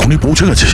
খুনি পৌঁছে গেছে।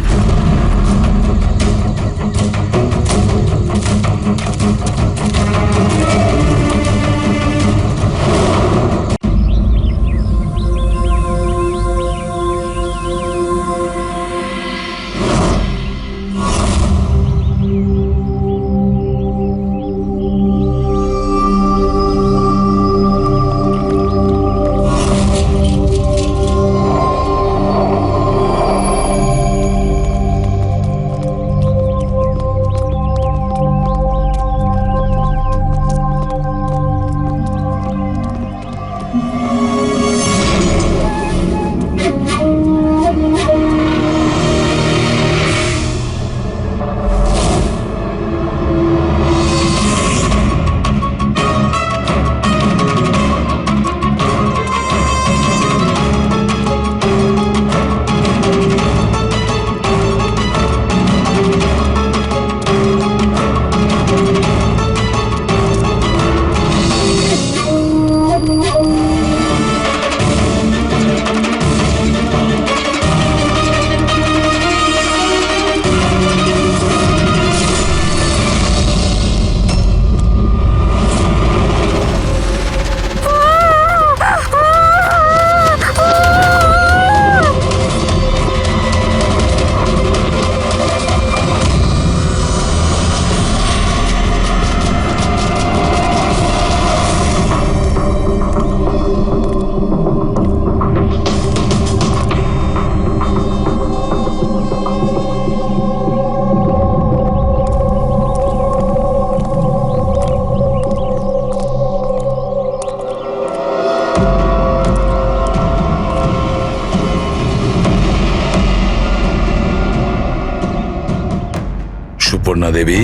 সুপর্ণা দেবী,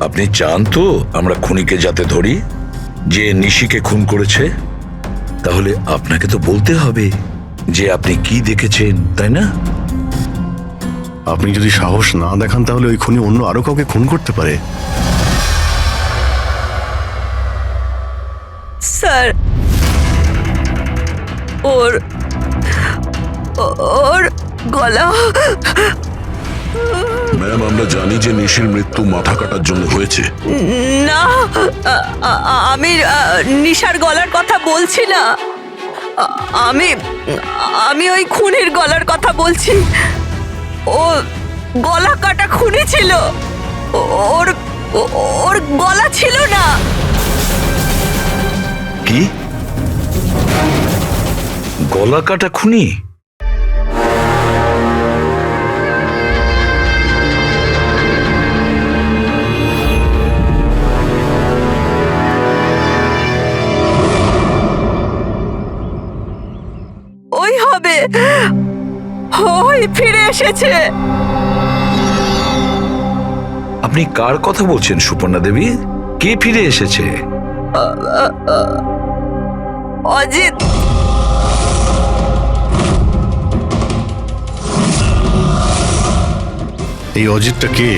আপনি চান তো আমরা খুনিকে যাতে ধরি, যে নিশিকে খুন করেছে? তাহলে আপনাকে তো বলতে হবে যে আপনি কি দেখেছেন, তাই না? আপনি যদি সাহস না দেখান তাহলে ওই খুনি অন্য আরো কাউকে খুন করতে পারে। স্যার, ওর ওর গলা। ম্যাম, আমরা জানি যে নিশির মৃত্যু মাথা কাটার জন্য হয়েছে। না, আমি নিশার গলার কথা বলছি না। আমি আমি ওই খুনির গলার কথা বলছি। ও গলা কাটা খুনি ছিল, ওর ওর গলা ছিল না। কি? গলা কাটা খুনি? ওই হবে, ওই ফিরে এসেছে। আপনি কার কথা বলছেন সুপর্ণা দেবী? কে ফিরে এসেছে? অজিত। এই অজিতটা কে?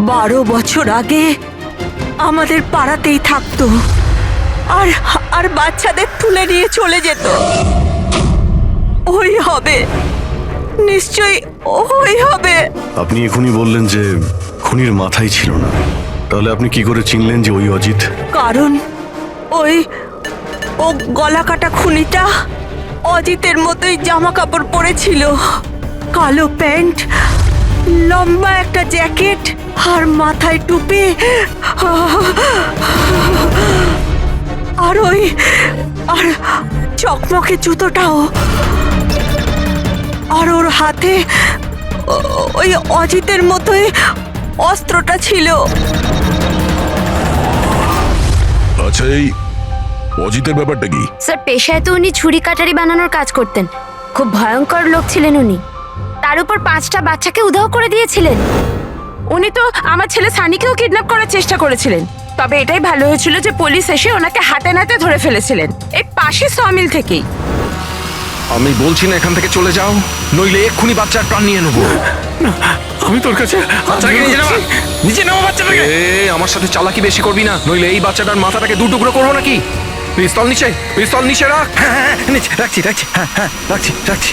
12 বছর আগে আমাদের পাড়াতেই থাকতো, আর আর বাচ্চাদের তুলে নিয়ে চলে যেত। ওই হবে, নিশ্চয়ই ওই হবে। আপনি এখনই বললেন যে খুনির মাথাই ছিল না, তাহলে আপনি কি করে চিনলেন যে ওই অজিত? কারণ ও গলা কাটা খুনিটা অজিতের মতোই জামা কাপড় পরেছিল, কালো প্যান্ট, লম্বা একটা জ্যাকেট আর মাথায় টুপি, আর আর চকমকে জুতোটাও। আর ওর হাতে ওই অজিতের মতোই অস্ত্রটা ছিল। আচ্ছা, এই অজিতের ব্যাপারটা কি? স্যার, পেশায় তো উনি ছুরি কাটারি বানানোর কাজ করতেন। খুব ভয়ঙ্কর লোক ছিলেন উনি। তার উপর 5টা বাচ্চাকে উধাও করে দিয়েছিলেন। উনি তো আমার ছেলে সানিকেও কিডন্যাপ করার চেষ্টা করেছিলেন। তবে এটাই ভালো হয়েছিল যে পুলিশ এসে ওনাকে হাতে নাতে ধরে ফেলেছিলেন, এই পাশে সমিল থেকেই। আমি বলছি না এখান থেকে চলে যাও, নইলে এক্ষুনি বাচ্চার প্রাণ নিয়ে নেবো। আমি তোর কাছে বাচ্চাটাকে নিজে নেবো বাচ্চাটাকে। আমার সাথে চালাকি বেশি করবি না, নইলে এই বাচ্চাটার মাথাটাকে দু টুকরো করবো নাকি। পিস্তল নিচে রাখ। হ্যাঁ, নিচে রাখছি। হ্যাঁ, রাখছি।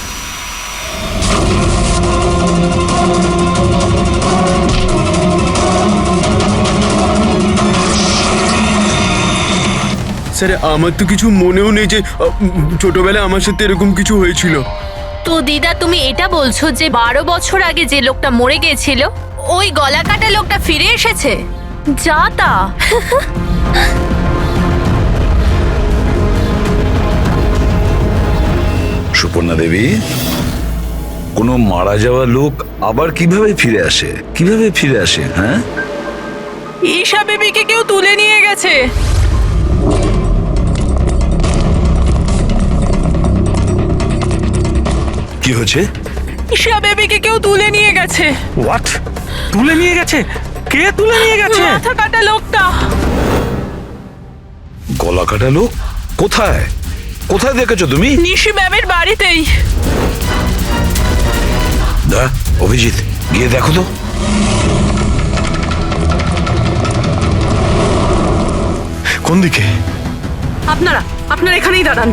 স্যার আমার তো কিছু মনেও নেই যে ছোটবেলায় আমার সাথে এরকম কিছু হয়েছিল। তো দিদা তুমি এটা বলছো যে 12 বছর আগে যে লোকটা মরে গিয়েছিল ওই গলা কাটা লোকটা ফিরে এসেছে? যা তা। সুপর্ণা দেবী, কোনো মারা যাওয়া লোক আবার কিভাবে ফিরে আসে? কিভাবে ফিরে আসে? হ্যাঁ, ঈশা বেবিকে কেউ তুলে নিয়ে গেছে। কি হয়েছে? ঈশা বেবিকে কেউ তুলে নিয়ে গেছে। হোয়াট? তুলে নিয়ে গেছে? কে তুলে নিয়ে গেছে? মাথা কাটা লোকটা। গলা কাটা লোক? কোথায়? কোথায় দেখেছো তুমি? নিশি ম্যামের বাড়িতেই। দা, অভিজিৎ, গিয়ে দেখো তো। কোন দিকে? আপনারা এখানেই দাঁড়ান।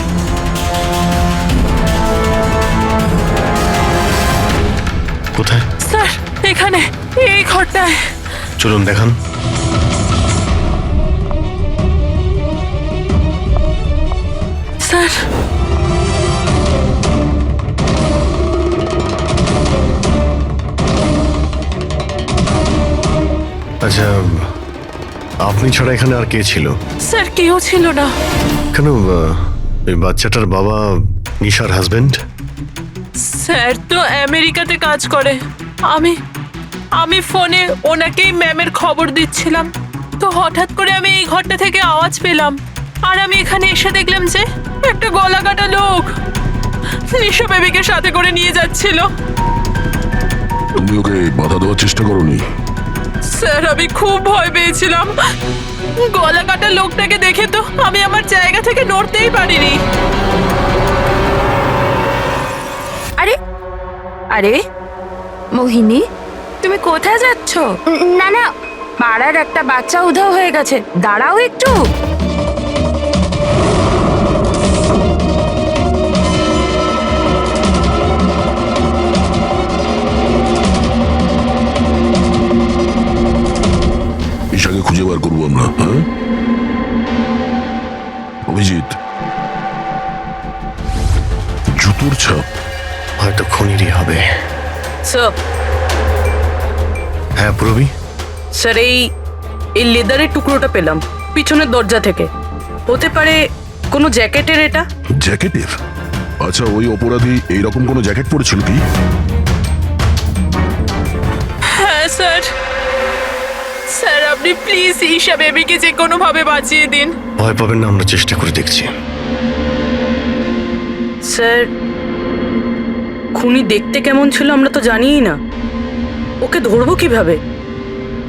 কোথায়? স্যার, এখানে, এই ঘরটায়। চলুন দেখান। স্যার, আচ্ছা, আপনি ছাড়া এখানে আর কে ছিল? স্যার কেউ ছিল না। কেন এই বাচ্চাটার বাবা নিশার হাজবেন্ড? স্যার তো আমেরিকাতে কাজ করে। আমি ফোনে ওনাকেই ম্যামের খবর দিচ্ছিলাম, তো হঠাৎ করে আমি এই ঘরটা থেকে আওয়াজ পেলাম, আর আমি এখানে এসে দেখলাম যে একটা গলা কাটা লোক নিশা বেবিকে সাথে করে নিয়ে যাচ্ছিল। তুমি ওকে বাধা দেওয়ার চেষ্টা করোনি? স্যার আমি খুব ভয় পেয়েছিলাম। গলা কাটা লোকটাকে দেখে তো আমি আমার জায়গা থেকে নড়তেই পারিনি। আরে আরে মোহিনী, তুমি কোথায় যাচ্ছ? না না, পাড়ার একটা বাচ্চা উধাও হয়ে গেছে, দাঁড়াও একটু। ঈশাকে খুঁজে বার করবো আমরা, হ্যাঁ? অভিজিৎ, জুতোর ছাপ হয়তো খুনিরই হবে। স্যার, হ্যাঁ পুরবি, স্যার এই লেদারের টুকরোটা পেলাম পিছনের দরজা থেকে। হতে পারে কোনো জ্যাকেটের এটা। জ্যাকেটের? আচ্ছা, ওই অপরাধী এইরকম কোনো জ্যাকেট পরেছিল কি? হ্যাঁ স্যার। স্যার আপনি প্লিজ ঈশা বেবিকে যে কোনো ভাবে বাঁচিয়ে দিন। ভয় পাবেন না, আমরা চেষ্টা করে দেখছি। স্যার খুনি দেখতে কেমন ছিল আমরা তো জানিই না, ওকে ধরবো কিভাবে?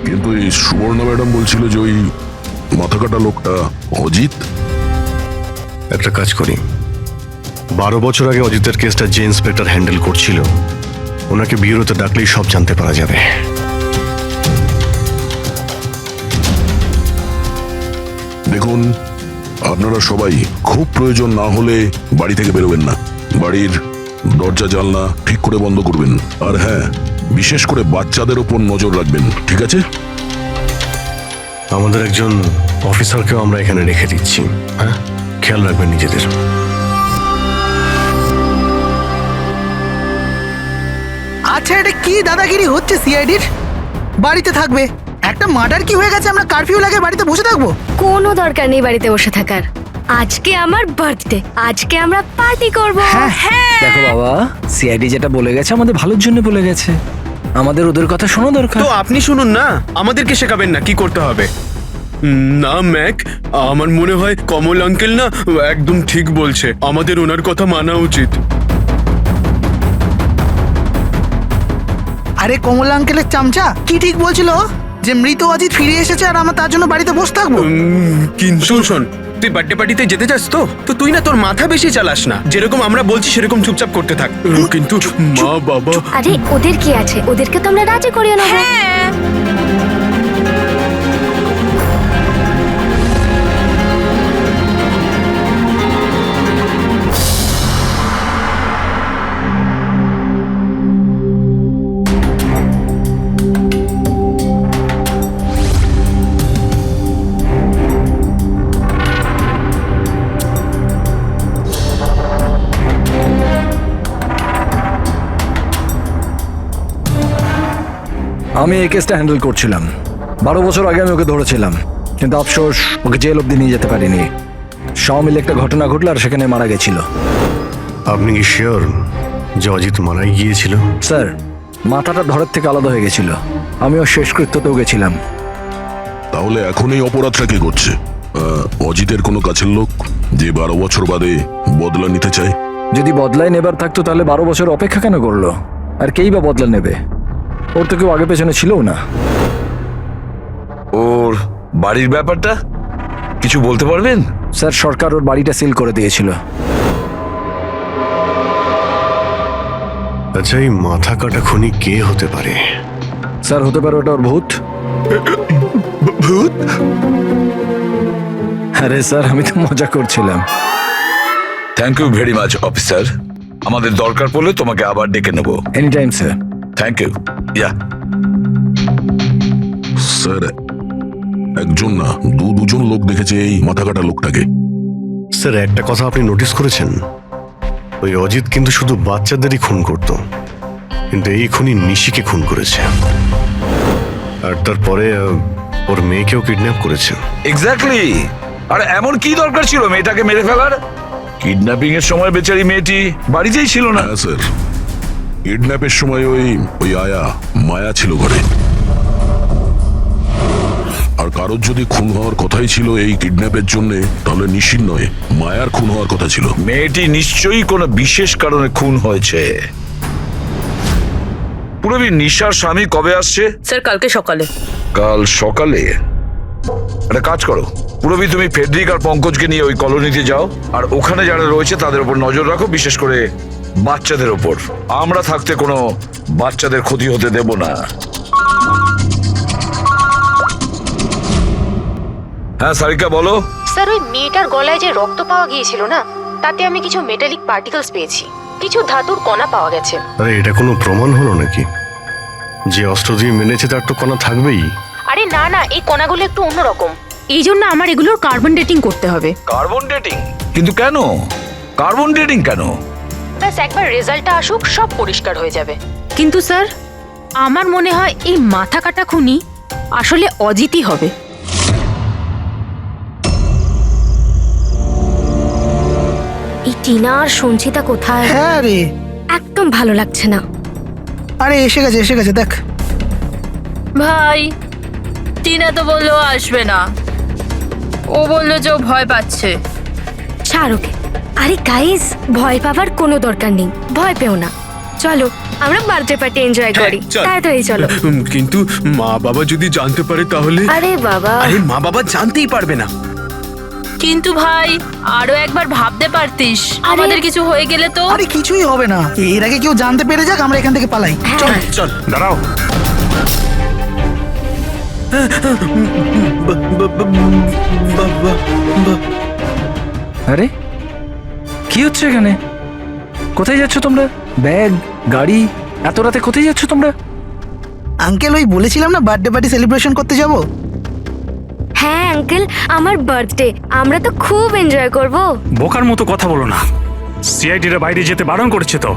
কিন্তু এই সুবর্ণা ম্যাডাম বলছিল যে ওই মাথা কাটা লোকটা অজিত। একটা কাজ করি, 12 বছর আগে অজিতের কেসটা যে ইন্সপেক্টর হ্যান্ডেল করছিল, ওনাকে বিউরোতে ডাকলেই সব জানতে পারা যাবে। দেখুন, আপনারা সবাই খুব প্রয়োজন না হলে বাড়ি থেকে বেরোবেন না। বাড়ির দরজা জানলা ঠিক করে বন্ধ করবেন। আর হ্যাঁ, বিশেষ করে বাচ্চাদের ওপর নজর রাখবেন, ঠিক আছে? আমাদের একজন অফিসারকেও আমরা এখানে রেখে দিচ্ছি, হ্যাঁ? খেয়াল রাখবেন নিজেদের। আচ্ছা, এটা কি দাদাগিরি হচ্ছে সিআইডির? বাড়িতে থাকবে, একটা মার্ডার কি হয়ে গেছে, আমরা কারফিউ লাগে বাড়িতে বসে থাকবো? কোনো দরকার নেই বাড়িতে বসে থাকার। আজকে আমার বার্থডে, আজকে আমরা পার্টি করব। হ্যাঁ, দেখো বাবা, সিআইডি যেটা বলে গেছে আমাদের ভালোর জন্য বলে গেছে, আমাদের ওদের কথা শোনা দরকার। তো আপনি শুনুন না, আমাদেরকে শেখাবেন না কি করতে হবে। না ম্যাক, আমার মনে হয় কমল আঙ্কেল না একদম ঠিক বলছে, আমাদের ওনার কথা মানা উচিত। আরে কমলা আঙ্কেলের চামচা কি ঠিক বলছিল যে মৃত অজিত ফিরে এসেছে আর আমরা তার জন্য বাড়িতে বসে থাকবো? কিন্তু শোন, তুই বার্থডে পার্টিতে যেতে চাস তো তুই না তোর মাথা বেশি চালাস না, যেরকম আমরা বলছি সেরকম চুপচাপ করতে থাক। কিন্তু মা বাবা, আরে ওদের কি আছে, ওদেরকে তো আমরা রাজি করিয়ে নেবো। হ্যাঁ, আমি এই কেসটা হ্যান্ডেল করছিলাম। 12 বছর আগে আমি ওকে ধরেছিলাম, কিন্তু আফসোস ওকে জেল অব্দি নিয়ে যেতে পারিনি। সব মিলে একটা ঘটনা ঘটলো আর সেখানে মারা গেছিল। আপনি কি শিওর যে অজিত মারাই গিয়েছিল? স্যার, মাথাটা ধরের থেকে আলাদা হয়ে গেছিল। আমিও শেষকৃত্যতেও গেছিলাম। তাহলে এখন এই অপরাধটা কে করছে? অজিতের কোনো কাছের লোক যে 12 বছর বাদে বদলা নিতে চায়? যদি বদলায় নেবার থাকতো তাহলে 12 বছর অপেক্ষা কেন করলো? আর কেই বা বদলা নেবে? ওর তো কেউ আগে পেছনে ছিলও না। ওর বাড়ির ব্যাপারটা কিছু বলতে পারবেন? স্যার, সরকার ওর বাড়িটা সিল করে দিয়েছিল। আচ্ছা, এই মাথা কাটা খুনি কে হতে পারে? স্যার, হতে পারে ওটা ওর ভূত। ভূত? আরে স্যার, আমি তো মজা করছিলাম। Thank you very much officer. আমাদের দরকার পড়লে তোমাকে আবার ডেকে নেব। Any time sir. Thank you. Yeah, sir, একজন না দুজন লোক দেখেছে এই মাথা কাটা লোকটাকে। স্যার, একটা কথা আপনি নোটিস করেছেন? ওই অজিত কিন্তু শুধু বাচ্চাদেরই খুন করত, কিন্তু এই খুনি নিশিকে খুন করেছে। আর তারপরে ওর মেয়েকেও কিডন্যাপ করেছে। এক্স্যাক্টলি। আর এমন কি দরকার ছিল মেয়েটাকে মেরে ফেলার? কিডন্যাপিং এর সময় বেচারি মেয়েটি বাড়িতেই ছিল না। হ্যাঁ স্যার, কিডন্যাপের সময় ওই আয়া মায়া ছিল ঘরে। আর কারোর যদি খুন হওয়ার কথাই ছিল এই কিডন্যাপের জন্য, তাহলে নিশির নয় মায়ার খুন হওয়ার কথা ছিল। মেয়েটি নিশ্চয়ই কোনো বিশেষ কারণে খুন হয়েছে। পুরবী, নিশার স্বামী কবে আসছে? স্যার, কালকে সকালে। কাল সকালে? একটা কাজ করো পুরবী, তুমি ফেডরিক আর পঙ্কজকে নিয়ে ওই কলোনিতে যাও, আর ওখানে যারা রয়েছে তাদের উপর নজর রাখো, বিশেষ করে বাচ্চাদের উপর। আমরা থাকতে কোনো বাচ্চাদের ক্ষতি হতে দেব না। হ্যাঁ সারিকা, বলো। স্যার, ওই মেয়েটার গলায় যে রক্ত পাওয়া গিয়েছিল না, তাতে আমি কিছু মেটালিক পার্টিকেলস পেয়েছি, কিছু ধাতুর কণা পাওয়া গেছে। আরে, এটা কোনো প্রমাণ হলো নাকি? যে অস্ত্র দিয়ে মেনেছে তার তো কণা থাকবেই। আরে না না, এই কণাগুলো একটু অন্যরকম, এই জন্য আমার এগুলোর কার্বন ডেটিং করতে হবে। Carbon dating? কিন্তু কেন কার্বন ডেটিং কেন? ব্যাস একবার রেজাল্টটা আসুক, সব পরিষ্কার হয়ে যাবে। কিন্তু স্যার, আমার মনে হয় এই মাথা কাটা খুনি আসলে অজিতই হবে। এই টিনা আর সঞ্চিতা কোথায়? হ্যাঁ রে, একদম ভালো লাগছে না। আরে এসে গেছে দেখ। ভাই, টিনা তো বললো আসবে না। ও বললো যে ও ভয় পাচ্ছে। ছাড় ওকে। আরে গাইস, ভয় পাবার কোনো দরকার নেই, ভয় পেও না। চলো আমরা বার্থডে পার্টি এনজয় করি। চল। তাড়াতাড়ি চলো। কিন্তু মা বাবা যদি জানতে পারে তাহলে? আরে বাবা, আরে মা বাবা জানতেই পারবে না। কিন্তু ভাই, আরো একবার ভাবতে পারতিস, আমাদের কিছু হয়ে গেলে তো। আরে কিছুই হবে না, এর আগে কেউ জানতে পেরে যাক, আমরা এখান থেকে পালাই। চল হ্যাঁ। চল। দাঁড়াও। আরে কি হচ্ছে এখানে? কোথায় যাচ্ছ তোমরা? ব্যাগ, গাড়ি, এত রাতে কোথায় যাচ্ছ তোমরা? আঙ্কেল, ওই বলেছিলাম না বার্থডে পার্টি সেলিব্রেশন করতে যাব। হ্যাঁ আঙ্কেল, আমার বার্থডে, আমরা তো খুব এনজয় করব। বোকার মতো কথা বলো না। সিআইডিরা বাইরে যেতে বারণ করেছে তো।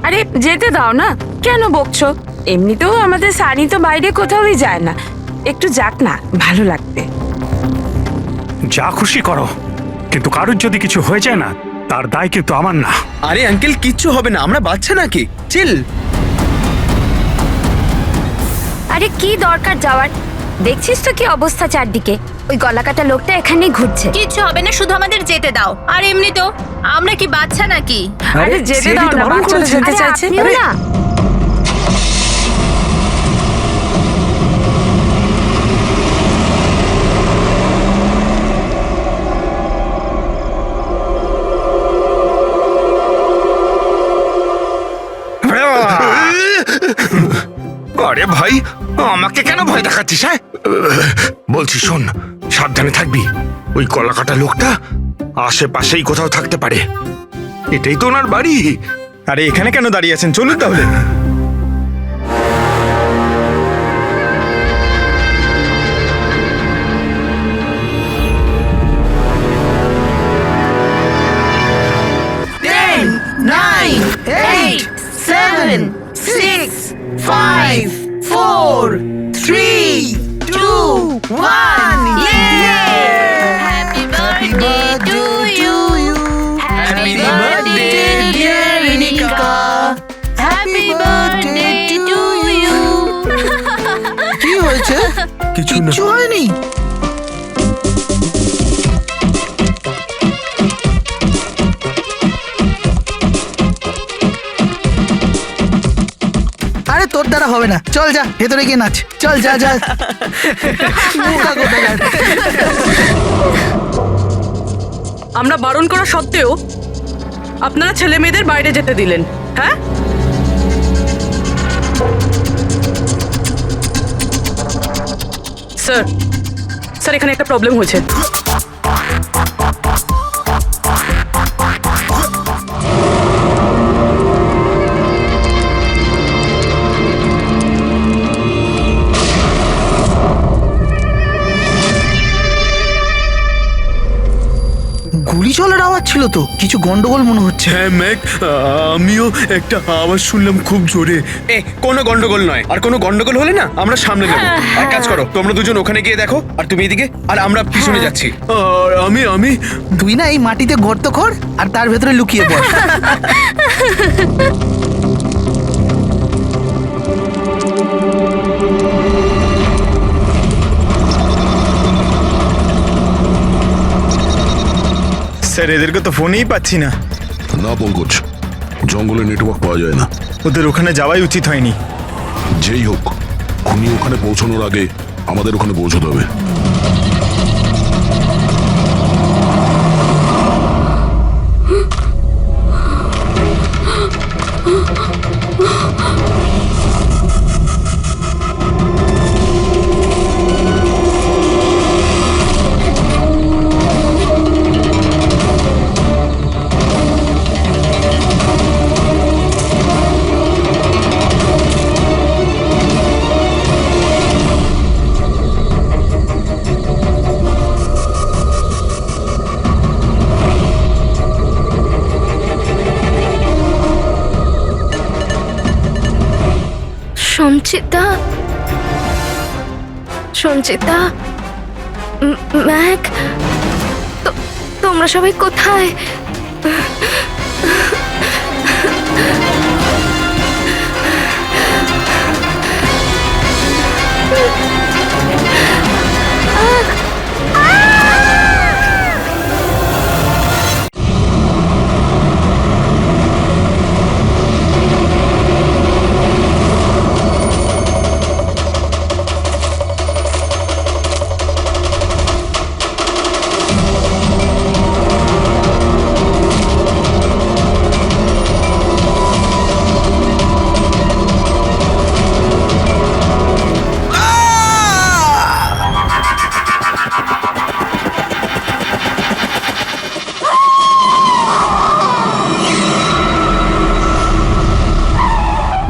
আরে যেতে দাও না, কেন বকছো? এমনিতেও আমাদের সানি তো বাইরে কোথাওই যায় না, একটু যাক না, ভালো লাগবে। যা খুশি করো, কিন্তু কারোর যদি কিছু হয়ে যায় না, তার দায় কিন্তু আমার না। আরে আঙ্কেল, কিচ্ছু হবে না, আমরা বাচ্চা নাকি, চিল। আরে কি দরকার যাওয়ার? দেখছিস তো কি অবস্থা চারদিকে। ওই গলাকাটা লোকটা এখানেই ঘুরছে। কিচ্ছু হবে না, শুধু আমাদের যেতে দাও। আর এমনি তো আমরা কি বাচ্চা নাকি? আরে যেতে দাও না, বাচ্চারা যেতে আরে চাইছে। আপনিও না। আরে ভাই, আমাকে কেন ভয় দেখাচ্ছিস? হ্যাঁ বলছি শোন, সাবধানে থাকবি। ওই কলাকাটা লোকটা আশেপাশেই কোথাও থাকতে পারে। এটাই তো ওনার বাড়ি। আরে এখানে কেন দাঁড়িয়ে আছেন, চলুন তাহলে। Nine, 8, 7, 6, 5, 4, 4, 3, 2, 1. Happy birthday to you. Happy birthday dear Rinika. Happy birthday to you. কি হয়েছে? কিছু না কিচ্ছু হয়নি। আরে তোর দ্বারা হবে না, চল যা ভেতরে গিয়ে নাচ, চল যা যা। বোকা কোথাকার। আমরা বারণ করা সত্ত্বেও আপনারা ছেলে মেয়েদের বাইরে যেতে দিলেন, হ্যাঁ? স্যার স্যার এখানে একটা প্রবলেম হয়েছে। গুলি চলার আওয়াজ ছিল তো, কিছু গন্ডগোল মনে হচ্ছে। হ্যাঁ ম্যাক, আমিও একটা আওয়াজ শুনলাম খুব জোরে। কোনো গন্ডগোল নয়, আর কোনো গন্ডগোল হলে না আমরা সামনে যাবো। এক কাজ করো, তোমরা দুজন ওখানে গিয়ে দেখো, আর তুমি এদিকে, আর আমরা পিছনে যাচ্ছি। আর আমি তুই না এই মাটিতে গর্ত কর আর তার ভেতরে লুকিয়ে পড়। স্যার এদেরকে তো ফোনেই পাচ্ছি না। না পঙ্কজ, জঙ্গলে নেটওয়ার্ক পাওয়া যায় না। ওদের ওখানে যাওয়াই উচিত হয়নি। যেই হোক, খুনি ওখানে পৌঁছানোর আগে আমাদের ওখানে পৌঁছতে হবে। সঞ্চিতা, ম্যাক, তোমরা সবাই কোথায়?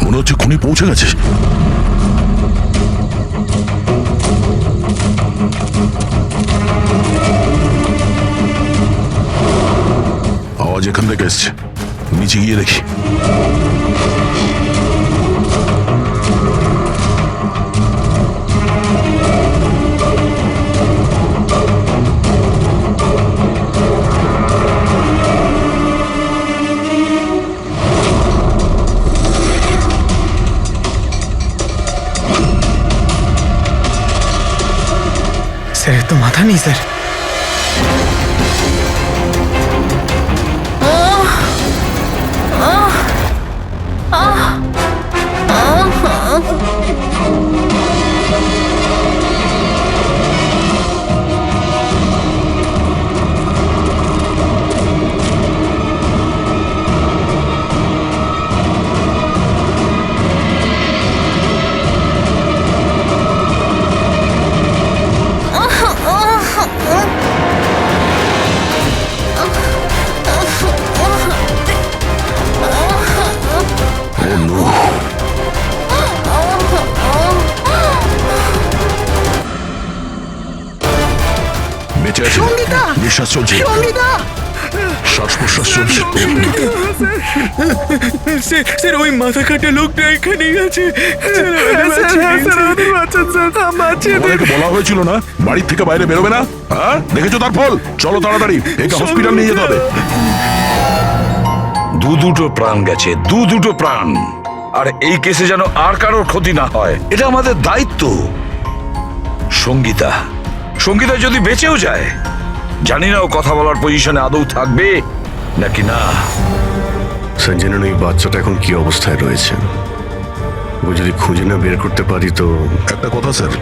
মনে হচ্ছে খুনি পৌঁছে গেছে। আওয়াজ এখান থেকে এসছে, নিচে গিয়ে দেখি। স্যার তো মাথা নেই স্যার। বেঁচে আছে, সঙ্গীতা! নিঃশ্বাস চলছে। সঙ্গীতা! শ্বাস প্রশ্বাস চলছে। স্যার ওই মাথা কাটা লোকটা এখানেই আছে। তোমাদেরকে বলা হয়েছিল না বাড়ির থেকে বাইরে বেরোবে না? হ্যাঁ, দেখেছো তার ফল। চলো তাড়াতাড়ি, একে হসপিটাল নিয়ে যেতে হবে। দুটো প্রাণ গেছে, দুটো প্রাণ। আর এই কেসে যেন আর কারোর ক্ষতি না হয়, এটা আমাদের দায়িত্ব। সঙ্গীতা যদি বেঁচেও যায়, জানি না ও কথা বলার পজিশনে আদৌ থাকবে নাকি না। স্যার জানেন ওই বাচ্চাটা এখন কি অবস্থায় রয়েছে? ও যদি খুঁজে না বের করতে পারি তো। একটা কথা স্যার,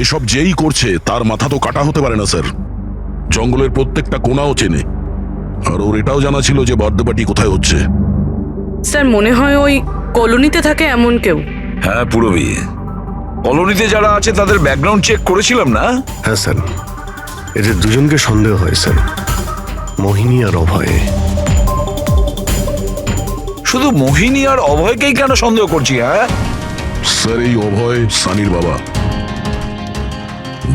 এসব যেই করছে তার মাথা তো কাটা হতে পারে না স্যার। জঙ্গলের প্রত্যেকটা কোণাও চেনে, আর ওর এটাও জানা ছিল যে বার্থডে পার্টি কোথায় হচ্ছে। স্যার মনে হয় ওই কলোনিতে থাকে এমন কেউ। হ্যাঁ পুরবী, কলোনিতে যারা আছে তাদের ব্যাকগ্রাউন্ড চেক করেছিলাম না? হ্যাঁ স্যার, এদের দুজনকে সন্দেহ হয় স্যার, মোহিনী আর অভয়। শুধু মোহিনী আর অভয়কেই কেন সন্দেহ করছি? হ্যাঁ স্যার, এই অভয় সানির বাবা।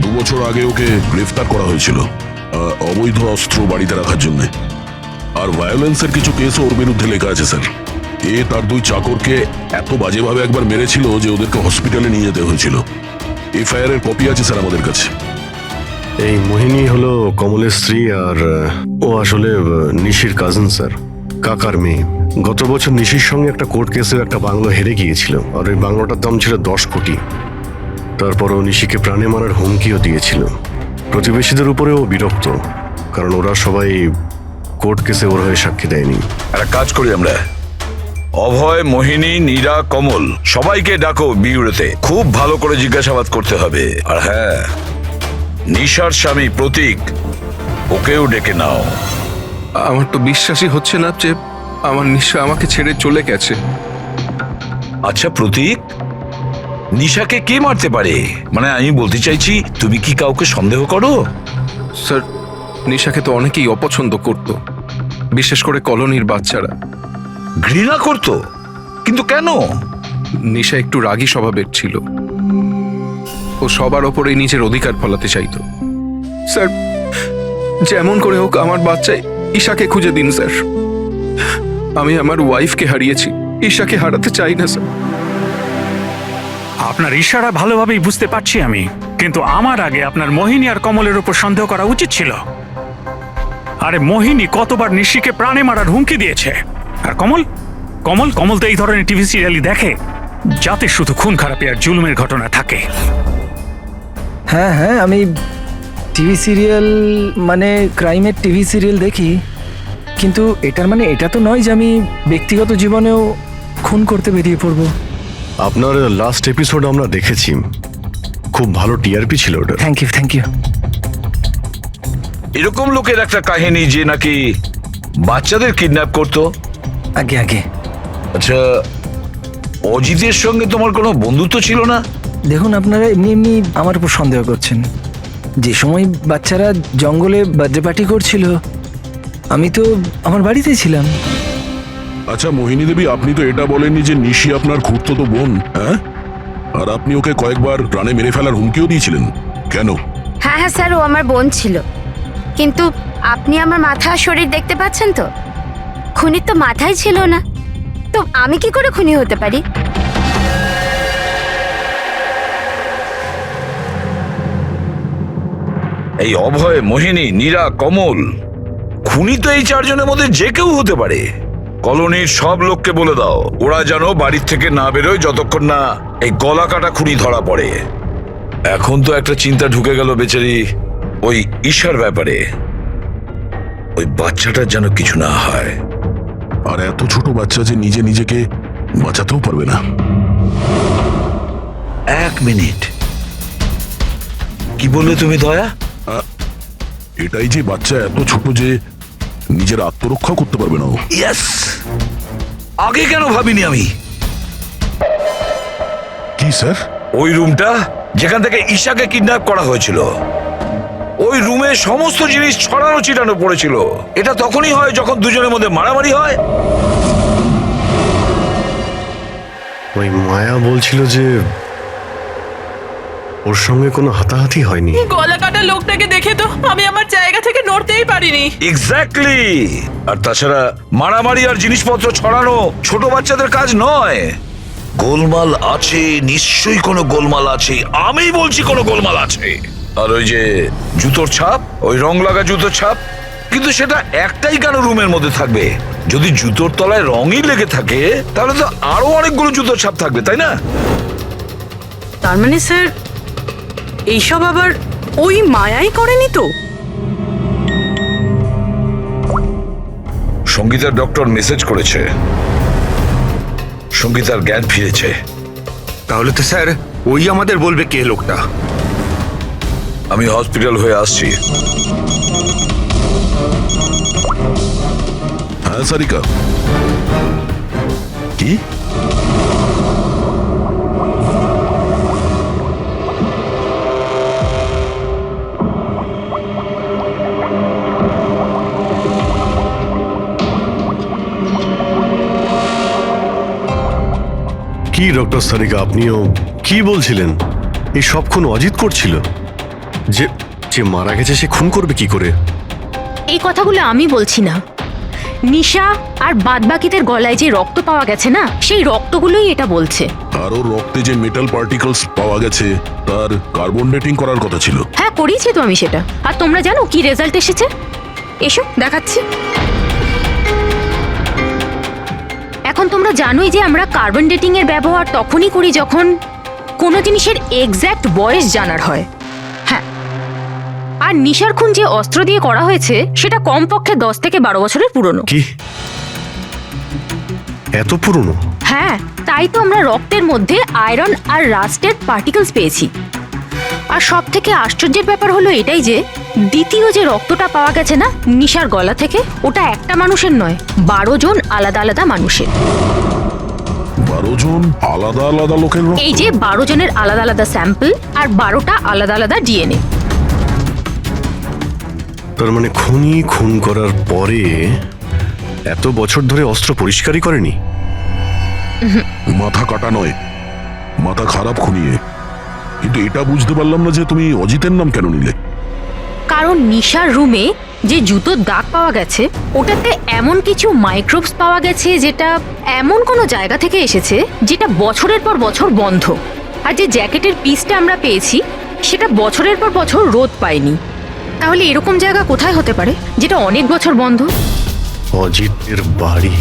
2 বছর আগে ওকে গ্রেফতার করা হয়েছিল অবৈধ অস্ত্র বাড়িতে রাখার জন্য। আর ভায়োলেন্সের কিছু কেসও ওর বিরুদ্ধে লেখা আছে স্যার। তার 2 চাকরকে এত বাজেভাবে একবার মেরেছিল যে ওদেরকে হসপিটালে নিয়ে যেতে হয়েছিল। এফআইআর এর কপি আছে স্যার আমাদের কাছে। এই মোহিনী হলো কমলের স্ত্রী, আর ও আসলে নিশির কাজিন স্যার, কাকার মেয়ে। গত বছর নিশির সঙ্গে একটা কোর্ট কেসে একটা বাংলো হেরে গিয়েছিল, আর ওই বাংলোটার দাম ছিল 10 কোটি। তারপর ও নিশিকে প্রাণে মারার হুমকিও দিয়েছিল। প্রতিবেশীদের উপরেও বিরক্ত, কারণ ওরা সবাই কোর্ট কেসে ওর হয়ে সাক্ষী দেয়নি। একটা কাজ করি আমরা, অভয়, মোহিনী, নীরা, কমল সবাইকে ডাকো বিউরোতে। খুব ভালো করে জিজ্ঞাসাবাদ করতে হবে। আর হ্যাঁ, নিশার স্বামী প্রতীক, ওকেও ডেকে নাও। আমার তো বিশ্বাসই হচ্ছে না যে আমার নিশা আমাকে ছেড়ে চলে গেছে। আচ্ছা প্রতীক, নিশাকে কে মারতে পারে? মানে আমি বলতে চাইছি, তুমি কি কাউকে সন্দেহ করো? স্যার, নিশাকে তো অনেকেই অপছন্দ করত, বিশেষ করে কলোনির বাচ্চারা। ঘৃণা করতো? কিন্তু কেন? নিশা একটু রাগী স্বভাবের ছিল। ও সবার ওপরেই নিজের অধিকার ফলাতে চাইতো। স্যার, যেমন করে হোক আমার বাচ্চা ঈশাকে খুঁজে দিন স্যার। আমি আমার ওয়াইফকে হারিয়েছি, ঈশাকে হারাতে চাই না স্যার। আপনার ইশারা ভালোভাবেই বুঝতে পারছি আমি, কিন্তু আমার আগে আপনার মোহিনী আর কমলের উপর সন্দেহ করা উচিত ছিল। আরে মোহিনী কতবার নিশিকে প্রাণে মারার হুমকি দিয়েছে, আর কমল কমল কমল তো এই ধরনের টিভি সিরিয়ালই দেখে, যাতে শুধু খুন খারাপি আর জুলুমের ঘটনা থাকে। হ্যাঁ হ্যাঁ, আমি টিভি সিরিয়াল মানে ক্রাইমের টিভি সিরিয়াল দেখি, কিন্তু এটার মানে এটা তো নয় যে আমি ব্যক্তিগত জীবনেও খুন করতে বেরিয়ে পড়ব। আপনার লাস্ট এপিসোড আমরা দেখেছি, খুব ভালো টিআরপি ছিল ওটা। Thank you thank you. এরকম লোকের একটা কাহিনী যে নাকি বাচ্চাদের কিডন্যাপ করতো। আগে আগে। আচ্ছা, অজিতের সঙ্গে তোমার কোনো বন্ধুত্ব ছিল না? দেখুন, আপনারা এমনি এমনি আমার উপর সন্দেহ করছেন। যে সময় বাচ্চারা জঙ্গলে বার্থডে পার্টি করছিল, আমি তো আমার বাড়িতেই ছিলাম। আচ্ছা মোহিনী দেবী, আপনি তো এটা বলেননি যে নিশি আপনার খুড়তুতো বোন? হ্যাঁ, আর আপনি ওকে কয়েকবার প্রাণে মেরে ফেলার হুমকিও দিয়েছিলেন, কেন? হ্যাঁ হ্যাঁ স্যার, ও আমার বোন ছিল। কিন্তু আপনি আমার মাথা আর শরীর দেখতে পাচ্ছেন তো, খুনির তো মাথাই ছিল না, তো আমি কি করে খুনি হতে পারি? এই অভয়, মোহিনী, নীরা, কমল, খুনি তো এই 4 জনের মধ্যে যে কেউ হতে পারে। কলোনির সব লোককে বলে দাও, ওরা যেন বাড়ির থেকে না বেরোয় যতক্ষণ না এই গলা কাটা খুনি ধরা পড়ে। এখন তো একটা চিন্তা ঢুকে গেল বেচারি ওই ঈশার ব্যাপারে। ওই বাচ্চাটার যেন কিছু না হয়। আর এত ছোট বাচ্চা যে নিজে নিজেকে বাঁচাতেও পারবে না। 1 মিনিট, কি বললে তুমি দয়া? এটাই যে বাচ্চা এত ছোট যে নিজের আত্মরক্ষা করতে পারবে না। ইয়েস, আগে কেন ভাবিনি আমি? কি স্যার? ওই রুমটা যেখান থেকে ঈশাকে কিডন্যাপ করা হয়েছিল, ওই রুমে সমস্ত জিনিস ছড়ানো ছিটানো পড়েছিল। এটা তখনই হয় যখন দুজনের মধ্যে মারামারি হয়। ওই মায়া বলছিল যে ওর সঙ্গে কোনো হাতাহাতি হয়নি? গলা কাটা লোকটাকে দেখে তো আমি আমার জায়গা থেকে নড়তেই পারিনি। এক্স্যাক্টলি। আর তাছাড়া মারামারি আর জিনিসপত্র ছড়ানো ছোট বাচ্চাদের কাজ নয়। গোলমাল আছে, নিশ্চয়ই কোনো গোলমাল আছে, আমি বলছি কোনো গোলমাল আছে। আর ওই যে জুতোর ছাপ, ওই রং লাগা জুতোর ছাপ, কিন্তু সেটা একটাই কেন রুমের মধ্যে থাকবে? যদি জুতোর তলায় রঙই লেগে থাকে তাহলে তো আরো অনেকগুলো জুতোর ছাপ থাকবে, তাই না? তার মানে স্যার এইসব আবার ওই মায়াই করেনি তো? সঙ্গীতার ডক্টর মেসেজ করেছে, সঙ্গীতার জ্ঞান ফিরেছে। তাহলে তো স্যার ওই আমাদের বলবে কে লোকটা। আমি হসপিটাল হয়ে আসছি। হ্যাঁ সারিকা, কি? কি ডক্টর সারিকা, আপনিও কি বলছিলেন? এই সব খুন অজিত করছিল? যে যে মারা গেছে সে খুন করবে কি করে? এই কথাগুলো আমি বলছি না, নিশা আর বাদবাকিদের গলায় যে রক্ত পাওয়া গেছে না, সেই রক্তগুলোই এটা বলছে। আর ওর রক্তে যে মেটাল পার্টিকলস পাওয়া গেছে তার কার্বন ডেটিং করার কথা ছিল। হ্যাঁ করেছি তো আমি সেটা। আর তোমরা জানো কি রেজাল্ট এসেছে? এসো দেখাচ্ছি। এখন তোমরা জানোই যে আমরা কার্বন ডেটিং এর ব্যবহার তখনই করি যখন কোনো জিনিসের এক্স্যাক্ট বয়স জানার হয়। হ্যাঁ, আর নিশার খুন যে অস্ত্র দিয়ে করা হয়েছে সেটা কমপক্ষে 10 থেকে 12 বছরের পুরনো। কি এত পুরনো? হ্যাঁ, তাই তো আমরা রক্তের মধ্যে আয়রন আর রাস্টের পার্টিকেলস পেয়েছি। আর সব থেকে আশ্চর্যের ব্যাপার হলো এটাই যে দ্বিতীয় যে রক্তটা পাওয়া গেছে না নিশার গলা থেকে, ওটা একটা মানুষের নয়, 12 জন আলাদা আলাদা মানুষের। 12 জন আলাদা আলাদা লোকের রক্ত? এই যে 12 জনের আলাদা আলাদা স্যাম্পল আর 12টা আলাদা আলাদা ডিএনএ। তার মানে খুনি খুন করার পরে এত বছর ধরে অস্ত্র পরিষ্কারই করেনি? মাথা কাটা নয়, মাথা খারাপ খুনিয়ে। কিন্তু এটা বুঝতে পারলাম না যে তুমি অজিতের নাম কেন নিলে? কারণ নিশার রুমে যে জুতোর দাগ পাওয়া গেছে ওটাতে এমন কিছু মাইক্রোবস পাওয়া গেছে যেটা এমন কোনো জায়গা থেকে এসেছে যেটা বছরের পর বছর বন্ধ। আর যে জ্যাকেটের পিসটা আমরা পেয়েছি সেটা বছরের পর বছর রোদ পায়নি। তাহলে এরকম জায়গা কোথায় হতে পারে যেটা অনেক বছর বন্ধ? অজিতের বাড়ি।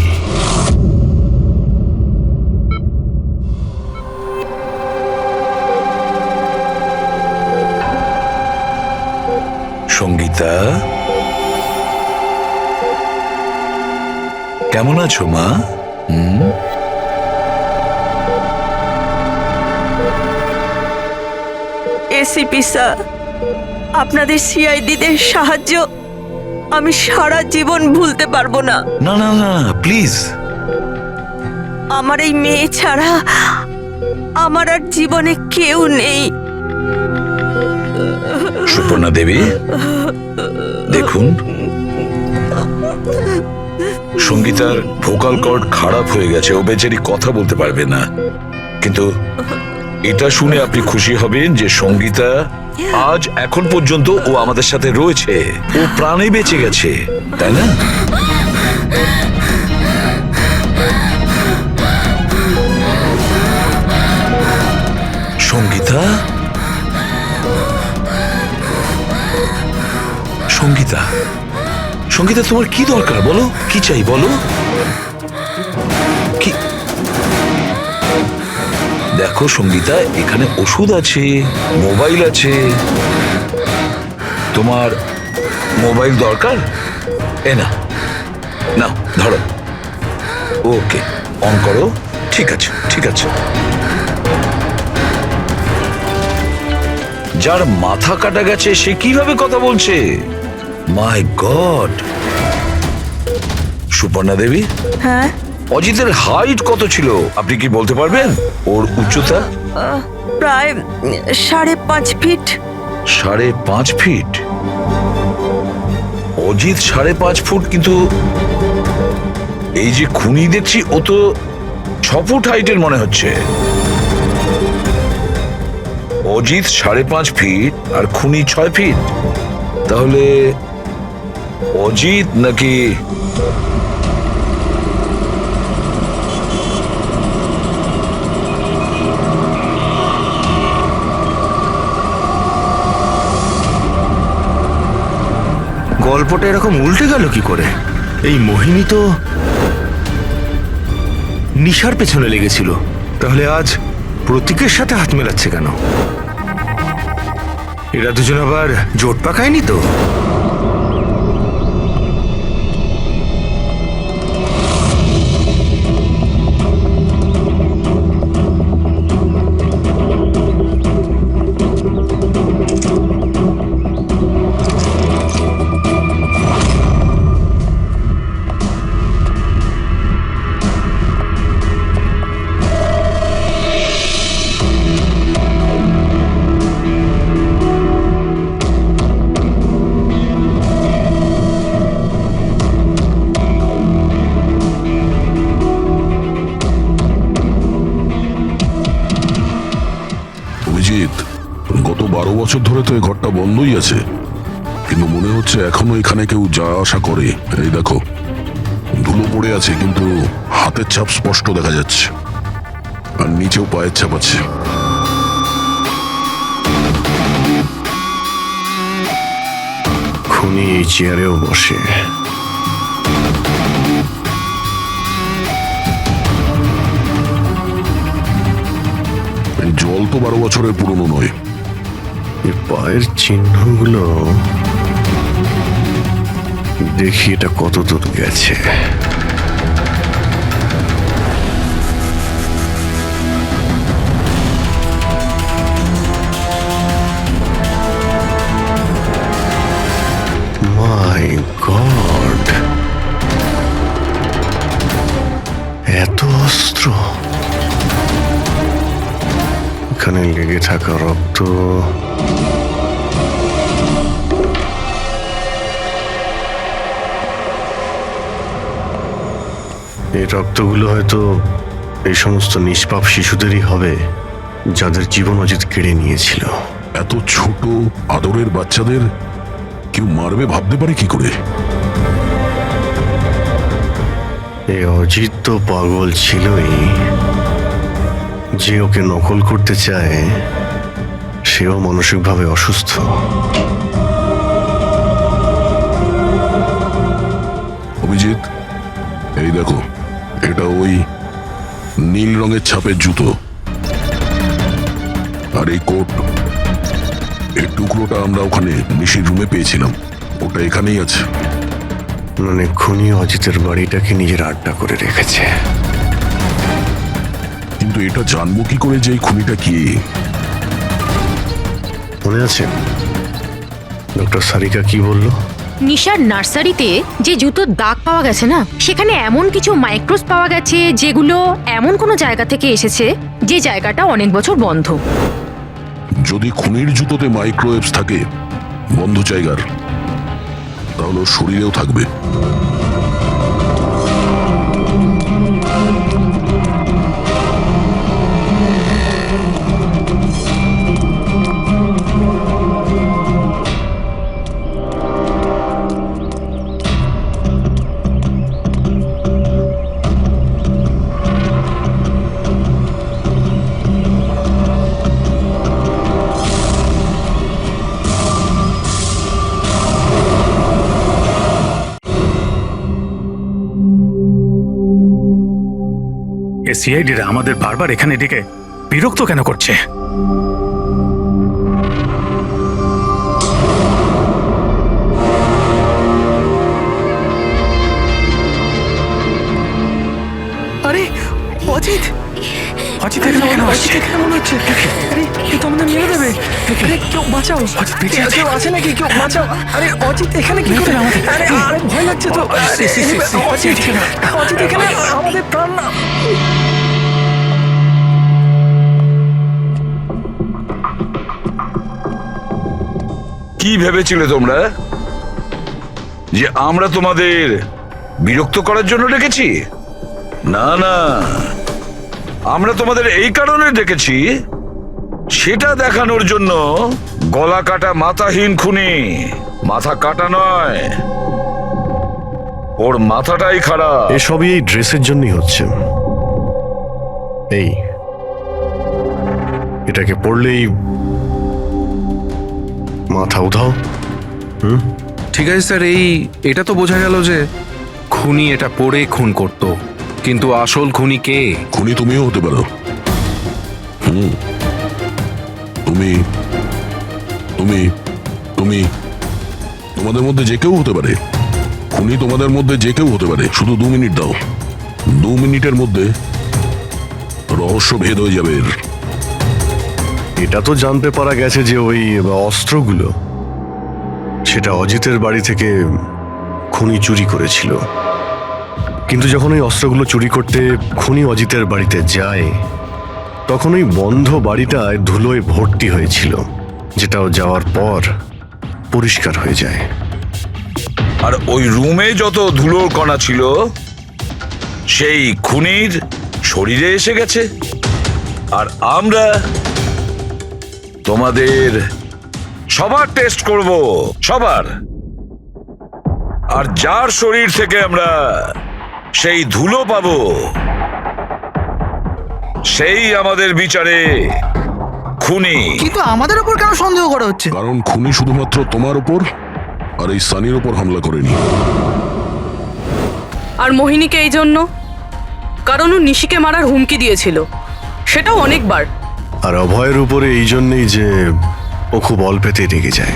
সঙ্গীতা, কেমন আছো মা? এসিপি স্যার, আপনাদের সিআইডিদের সাহায্য আমি সারা জীবন ভুলতে পারবো না। না না না, প্লিজ। আমার এই মেয়ে ছাড়া আমার আর জীবনে কেউ নেই। সুপর্ণা দেবী, দেখুন, সঙ্গীতার ভোকাল কর্ড খারাপ হয়ে গেছে, ও বেচারি কথা বলতে পারবে না। কিন্তু এটা শুনে আপনি খুশি হবেন যে সঙ্গীতা আজ এখন পর্যন্ত ও আমাদের সাথে রয়েছে, ও প্রাণে বেঁচে গেছে, তাই না? সঙ্গীতা, সঙ্গীতা, সঙ্গীতা, তোমার কি দরকার বলো? কি চাই বলো? কি? দেখো সঙ্গীতা, এখানে ওষুধ আছে, মোবাইল আছে। তোমার মোবাইল দরকার? এ না, না ধরো। ওকে, অন করো। ঠিক আছে, ঠিক আছে। যার মাথা কাটা গেছে সে কিভাবে কথা বলছে? মাই গড! সুপর্ণা দেবী, হ্যাঁ, অজিতের হাইট কত ছিল আপনি কি বলতে পারবেন? ওর উচ্চতা? প্রায় 5.5 ফিট। 5.5 ফিট? অজিত 5.5 ফুট, কিন্তু এই যে খুনি দেখছি ও তো 6 ফুট হাইটের মনে হচ্ছে। অজিত 5.5 ফিট আর খুনি 6 ফিট, তাহলে অজিত নাকি গল্পটা এরকম উল্টে গেল কি করে? এই মোহিনী তো নিশার পেছনে লেগেছিল, তাহলে আজ প্রতীকের সাথে হাত মেলাচ্ছে কেন? এরা দুজন আবার জোট পাকায়নি তো? অভিজিৎ, গত 12 বছর ধরে তো এই ঘরটা বন্ধই আছে, কিন্তু মনে হচ্ছে এখনো এখানে কেউ যা আসা করে। এই দেখো, ধুলো পড়ে আছে কিন্তু হাতের ছাপ স্পষ্ট দেখা যাচ্ছে, আর নিচেও পায়ের ছাপ আছে। খুনি এই চেয়ারেও বসে। এই জল তো 12 বছরের পুরনো নয়। এই পায়ের চিহ্নগুলো দেখি এটা কত দূর গেছে। মাই গড, এত অস্ত্র! এখানে লেগে থাকা রক্ত, এই রক্তগুলো হয়তো এই সমস্ত নিষ্পাপ শিশুদেরই হবে যাদের জীবন অজিত কেড়ে নিয়েছিল। এত ছোট আদরের বাচ্চাদের কেউ মারবে ভাবতে পারে কি করে? এই অজিত তো পাগল ছিলই, যে ওকে নকল করতে চায় সেও মানসিকভাবে অসুস্থ। অভিজিৎ, এই দেখো, এটা ওই নীল রঙের ছাপের জুতো, আর এই কোট, এই টুকরোটা আমরা ওখানে নিশির রুমে পেয়েছিলাম, ওটা এখানেই আছে। মানে খুনি অজিতের বাড়িটাকে নিজের আড্ডা করে রেখেছে। কিন্তু এটা জানবো কি করে যে এই খুনিটা কি? মনে আছে ডক্টর সারিকা কি বলল? নিশার নার্সারিতে যে জুতোর দাগ পাওয়া গেছে না, সেখানে এমন কিছু মাইক্রোস পাওয়া গেছে যেগুলো এমন কোনো জায়গা থেকে এসেছে যে জায়গাটা অনেক বছর বন্ধ। যদি খুনির জুতোতে মাইক্রোওয়েভস থাকে বন্ধ জায়গার, তাহলে ওর শরীরেও থাকবে। সিআইডিরা আমাদের বারবার এখানে ডেকে বিরক্ত কেন করছে? আরে অজিত, অজিত এখানে কেন আসছে? এখানে মনে হচ্ছে আরে কেউ তো আমাদের মেরে দেবে। আরে কেউ বাঁচাও, কেউ আছে নাকি? কেউ বাঁচাও। আরে অজিত এখানে কি করে? আরে আরে ভয় লাগছে তো। অজিত, অজিত এখানে আমাদের প্রাণ না। কি ভেবেছিলে তোমরা যে আমরা তোমাদের বিরক্ত করার জন্য ডেকেছি? না না, আমরা তোমাদের এই কারণে ডেকেছি সেটা দেখানোর জন্য গলা কাটা মাথাহীন খুনি, মাথা কাটা নয়, ওর মাথাটাই খারাপ। এসবই এই ড্রেসের জন্যই হচ্ছে। এই এটাকে পড়লেই মাথা উধাও। ঠিক আছে স্যার, এটা তো বোঝা গেল যে খুনি এটা পরে খুন করত, কিন্তু আসল খুনি কে? খুনি তুমিও হতে পারো। তুমি তুমি তুমি তোমাদের মধ্যে যে কেউ হতে পারে। খুনি তোমাদের মধ্যে যে কেউ হতে পারে। শুধু 2 মিনিট দাও, 2 মিনিটের মধ্যে রহস্য ভেদ হয়ে যাবে। এটা তো জানতে পারা গেছে যে ওই অস্ত্রগুলো সেটা অজিতের বাড়ি থেকে খুনি চুরি করেছিল। কিন্তু যখন ওই অস্ত্রগুলো চুরি করতে খুনি অজিতের বাড়িতে যায়, তখন ওই বন্ধ বাড়িটায় ধুলোয় ভর্তি হয়েছিল, যেটাও যাওয়ার পর পরিষ্কার হয়ে যায়। আর ওই রুমে যত ধুলোর কণা ছিল সেই খুনির শরীরে এসে গেছে। আর আমরা তোমাদের সবার টেস্ট করব, সবার। আর যার শরীর থেকে আমরা সেই ধুলো পাবো সেই আমাদের বিচারে খুনি। কিন্তু আমাদের উপর কেন সন্দেহ করা হচ্ছে? কারণ খুনি শুধুমাত্র তোমার উপর আর এই সানির উপর হামলা করেনি। আর মোহিনীকে এই জন্য, কারণ ও নিশিকে মারার হুমকি দিয়েছিল, সেটাও অনেকবার। আর অভয়ের উপরে এই জন্যই যে ও খুব অল্পেতেই রেগে যায়।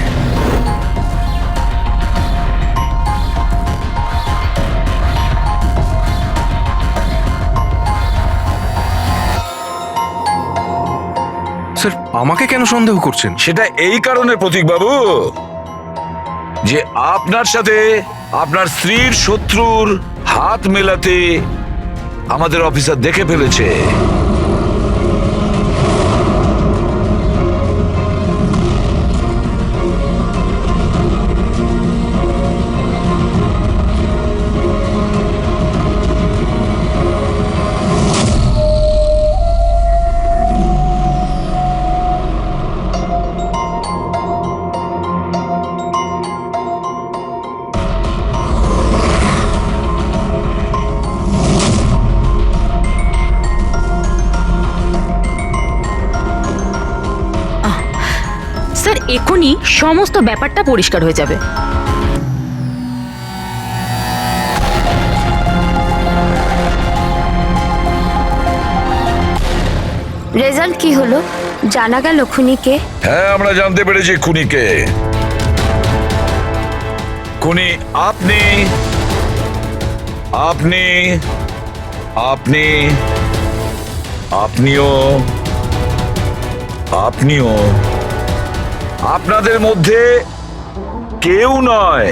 স্যার, আমাকে কেন সন্দেহ করছেন? সেটা এই কারণে প্রতীক বাবু যে আপনার সাথে আপনার স্ত্রীর শত্রুর হাত মেলাতে আমাদের অফিসার দেখে ফেলেছে। স্যার, এখনই সমস্ত ব্যাপারটা পরিষ্কার হয়ে যাবে। রেজাল্ট কি হলো? জানা গেল খুনিকে? হ্যাঁ, আমরা জানতে পেরেছি খুনিকে। খুনি আপনি আপনি আপনি আপনিও আপনিও আপনাদের মধ্যে কেউ নয়।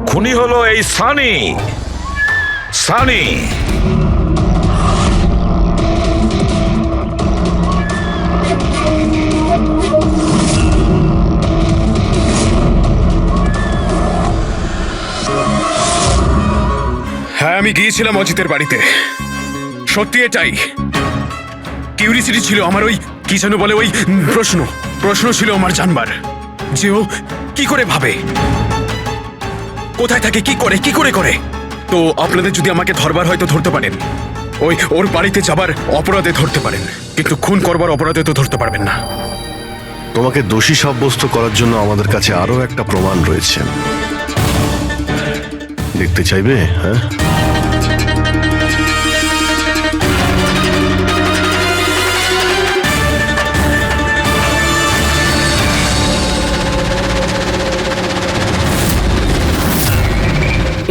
খুনি হলো এই সানি। সানি হ্যাঁ, আমি গিয়েছিলাম অজিতের বাড়িতে, সত্যি এটাই। কিউরিসিটি ছিল আমার, ওই কি যেন বলে, ওই প্রশ্ন ছিল আমার জানবার যে ও কি করে ভাবে, কোথায় থাকে, কি করে করে। তো আপনাদের যদি আমাকে ধরবার হয়তো ধরতে পারেন, ওর বাড়িতে যাবার অপরাধে ধরতে পারেন, কিন্তু খুন করবার অপরাধে তো ধরতে পারবেন না। তোমাকে দোষী সাব্যস্ত করার জন্য আমাদের কাছে আরো একটা প্রমাণ রয়েছে। দেখতে চাইবে? হ্যাঁ,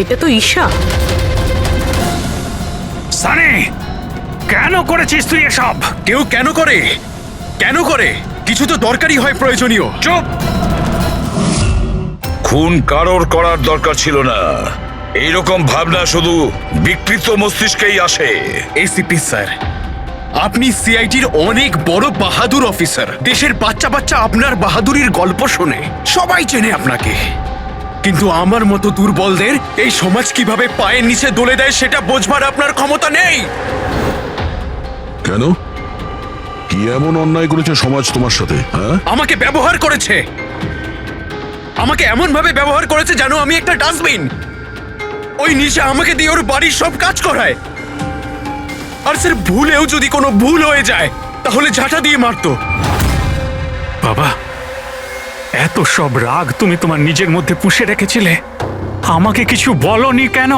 এটা তো ঈশা। সানি, কেন করেছিস তুই এসব? কেউ কেন করে? কিছু তো দরকারি হয়, প্রয়োজনীয়। চুপ! খুন কারোর করার দরকার ছিল না। এইরকম ভাবনা শুধু বিকৃত মস্তিষ্কেই আসে। এসিপি স্যার, আপনি সিআইডির অনেক বড় বাহাদুর অফিসার। দেশের বাচ্চা আপনার বাহাদুরির গল্প শোনে, সবাই চেনে আপনাকে। কিন্তু আমার মতো দুর্বলদের এই সমাজ কিভাবে পায়ের নিচে দলে দেয় সেটা বোঝবার আপনার ক্ষমতা নেই। কেন? কি এমন অন্যায় করেছে সমাজ তোমার সাথে? হ্যাঁ, আমাকে ব্যবহার করেছে, আমাকে এমন ভাবে ব্যবহার করেছে জানো আমি একটা ডাস্টবিন। ওই নিশা আমাকে দিয়ে ওর বাড়ির সব কাজ করায়, আর স্যার ভুলেও যদি কোনো ভুল হয়ে যায় তাহলে ঝাঁটা দিয়ে মারতো। বাবা, এত সব রাগ তুমি তোমার নিজের মধ্যে পুষে রেখেছিলে, আমাকে কিছু বলনি কেন?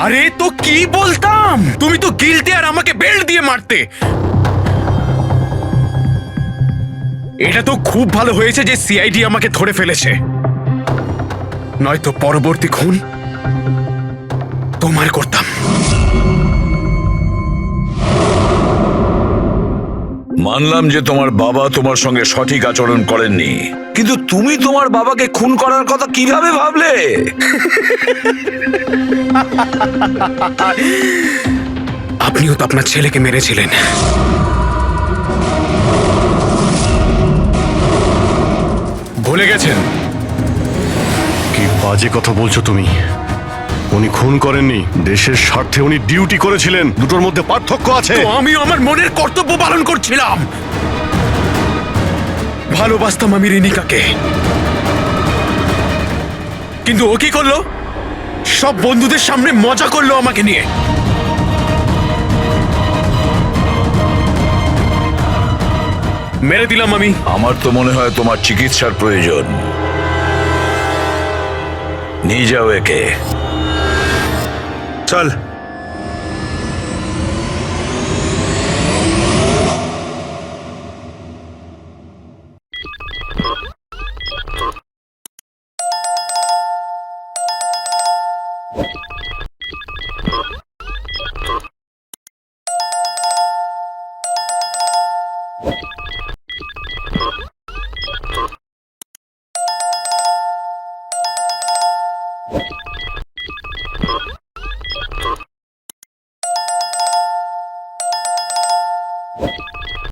আরে তো কি বলতাম, তুমি তো গিলতে আর আমাকে বেল্ট দিয়ে মারতে। এটা তো খুব ভালো হয়েছে যে সিআইডি আমাকে ধরে ফেলেছে, নয়তো পরবর্তী খুন তোমার করতাম। মানলাম যে তোমার বাবা তোমার সঙ্গে সঠিক আচরণ করেননি, কিন্তু তুমি তোমার বাবাকে খুন করার কথা কিভাবে ভাবলে? আপনিও তো আপনার ছেলেকে মেরেছিলেন। ভুলে গেছেন? কি বাজে কথা বলছো তুমি? উনি খুন করেননি, দেশের স্বার্থে উনি ডিউটি করেছিলেন, দুটোর মধ্যে পার্থক্য আছে। তো আমিও আমার মনের কর্তব্য পালন করছিলাম, ভালোবাসতাম আমি রিনিকাকে। কিন্তু ও কি করলো? সব বন্ধুদের সামনে মজা করলো আমাকে নিয়ে। মেরে দিলাম আমি। আমার তো মনে হয় তোমার চিকিৎসার প্রয়োজন। নিয়ে যাও একে। চল।